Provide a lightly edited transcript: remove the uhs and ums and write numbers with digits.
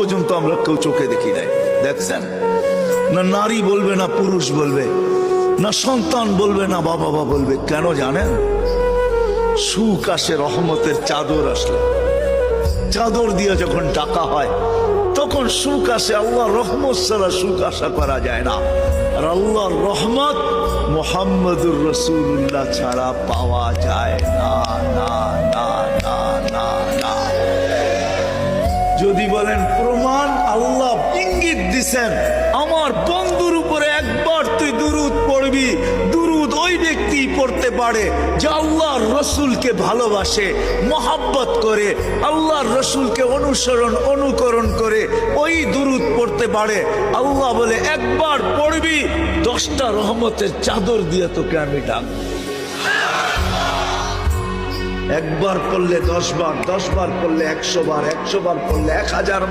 পর্যন্ত আমরা কেউ চোখে দেখি নাই। দেখছেন না, নারী বলবে না পুরুষ বলবে, না সন্তান বলবে না বাবা বলবে। কেন জানেন? সুখ আসে রহমতের চাদর আসলে, চাদর দিয়ে যখন ডাকা হয় তখন সুখ আসে। আল্লাহর রহমত ছাড়া সুখ আশা করা যায় না। আর আল্লাহর রহমত মুহাম্মদুর রাসূলুল্লাহ ছাড়া পাওয়া যায় না, না না না না না। যদি বলেন প্রমাণ, আল্লাহ ইঙ্গিত দিছেন, আমার বন্ধুর উপরে একবার তুই দুরূদ পড়বি, দুরূদ ওই ব্যক্তি পড়তে পারে যে আল্লাহর রসুলকে ভালোবাসে, মহাব্বত করে, আল্লাহর রসুলকে অনুকরণ করে ওই দুরূদ পড়তে পারে। আল্লাহ বলে একবার পড়বি, 10টা রহমতের চাদর দিয়ে তোকে আমি ডাকবো। একবার পড়লে 10 বার, 10 বার পড়লে 100 বার, 100 বার পড়লে 1000